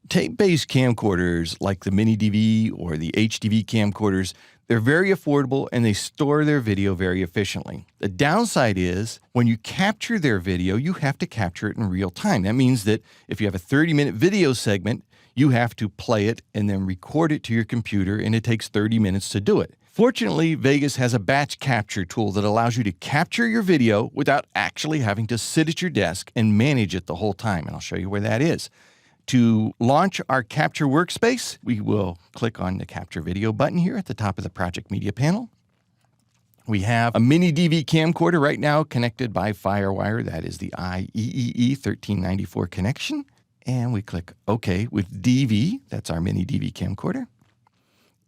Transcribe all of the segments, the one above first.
Tape-based camcorders like the Mini DV or the HDV camcorders, they're very affordable and they store their video very efficiently. The downside is when you capture their video, you have to capture it in real time. That means that if you have a 30-minute video segment, you have to play it and then record it to your computer, and it takes 30 minutes to do it. Fortunately, Vegas has a batch capture tool that allows you to capture your video without actually having to sit at your desk and manage it the whole time, and I'll show you where that is. To launch our Capture workspace, we will click on the Capture Video button here at the top of the Project Media panel. We have a Mini DV camcorder right now connected by FireWire. That is the IEEE 1394 connection. And we click OK with DV. That's our Mini DV camcorder.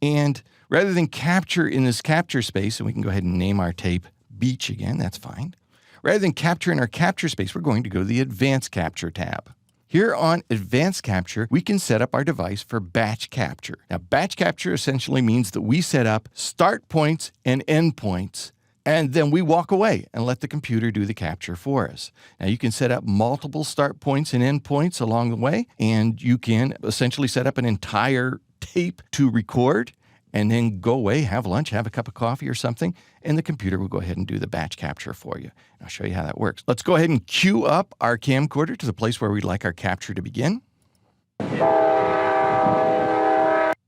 And rather than capture in this capture space, and we can go ahead and name our tape Beach again, that's fine. Rather than capture in our capture space, we're going to go to the Advanced Capture tab. Here on Advanced Capture, we can set up our device for batch capture. Now, batch capture essentially means that we set up start points and end points, and then we walk away and let the computer do the capture for us. Now, you can set up multiple start points and end points along the way, and you can essentially set up an entire tape to record and then go away, have lunch, have a cup of coffee or something, and the computer will go ahead and do the batch capture for you. I'll show you how that works. Let's go ahead and queue up our camcorder to the place where we'd like our capture to begin.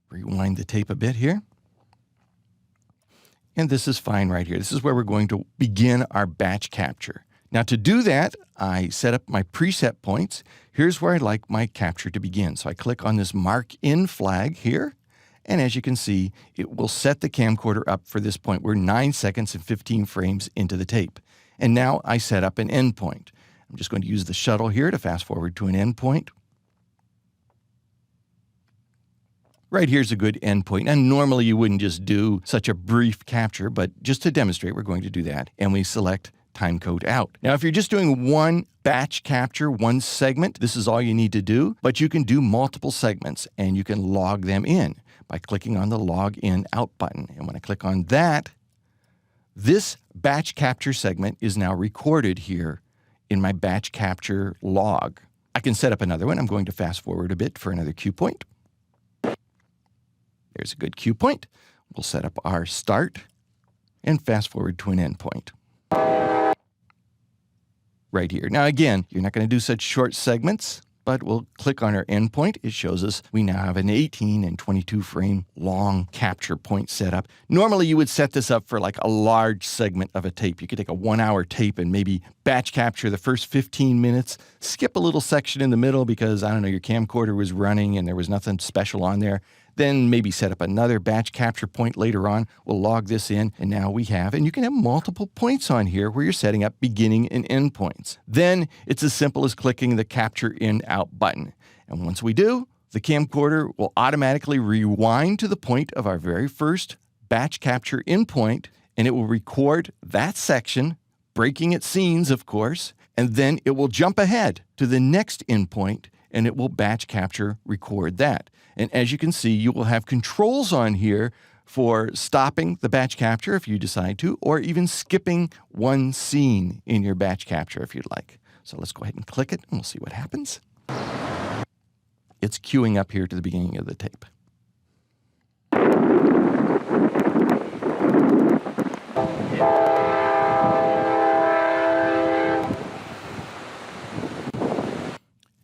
Rewind the tape a bit here. And this is fine right here. This is where we're going to begin our batch capture. Now, to do that, I set up my preset points. Here's where I'd like my capture to begin. So I click on this Mark In flag here. And as you can see, it will set the camcorder up for this point. We're 9 seconds and 15 frames into the tape. And now I set up an endpoint. I'm just going to use the shuttle here to fast forward to an endpoint. Right here's a good endpoint. And normally you wouldn't just do such a brief capture, but just to demonstrate, we're going to do that. And we select timecode out. Now, if you're just doing one batch capture, one segment, this is all you need to do, but you can do multiple segments and you can log them in by clicking on the Log In Out button. And when I click on that, this batch capture segment is now recorded here in my batch capture log. I can set up another one. I'm going to fast forward a bit for another cue point. There's a good cue point. We'll set up our start and fast forward to an end point. Right here. Now again, you're not going to do such short segments, but we'll click on our endpoint. It shows us we now have an 18 and 22 frame long capture point set up. Normally you would set this up for like a large segment of a tape. You could take a 1-hour tape and maybe batch capture the first 15 minutes, skip a little section in the middle because, I don't know, your camcorder was running and there was nothing special on there. Then maybe set up another batch capture point later on. We'll log this in, and now we have, and you can have multiple points on here where you're setting up beginning and end points. Then it's as simple as clicking the Capture In Out button. And once we do, the camcorder will automatically rewind to the point of our very first batch capture in point, and it will record that section, breaking its scenes, of course, and then it will jump ahead to the next endpoint, and it will batch capture record that. And as you can see, you will have controls on here for stopping the batch capture if you decide to, or even skipping one scene in your batch capture if you'd like. So let's go ahead and click it, and we'll see what happens. It's queuing up here to the beginning of the tape.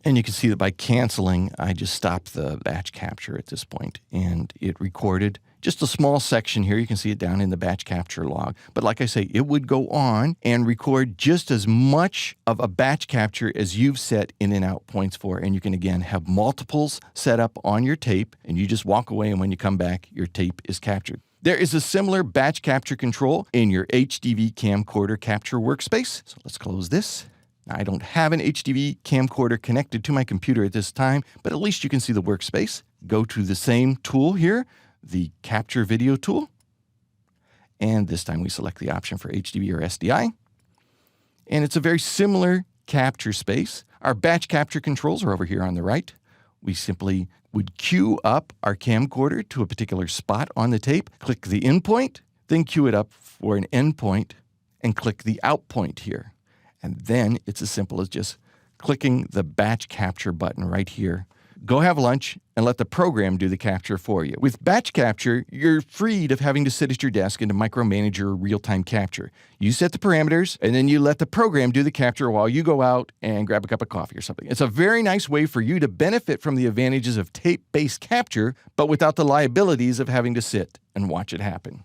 And you can see that by canceling, I just stopped the batch capture at this point, and it recorded just a small section here. You can see it down in the batch capture log. But like I say, it would go on and record just as much of a batch capture as you've set in and out points for. And you can, again, have multiples set up on your tape, and you just walk away, and when you come back, your tape is captured. There is a similar batch capture control in your HDV camcorder capture workspace. So let's close this. I don't have an HDV camcorder connected to my computer at this time, but at least you can see the workspace. Go to the same tool here, the Capture Video tool. And this time we select the option for HDV or SDI. And it's a very similar capture space. Our batch capture controls are over here on the right. We simply would queue up our camcorder to a particular spot on the tape, click the in point, then queue it up for an end point, and click the out point here. And then it's as simple as just clicking the batch capture button right here Go have lunch and let the program do the capture for you. With batch capture, you're freed of having to sit at your desk and to micromanage your real-time capture. You set the parameters, and then you let the program do the capture while you go out and grab a cup of coffee or something. It's a very nice way for you to benefit from the advantages of tape-based capture, but without the liabilities of having to sit and watch it happen.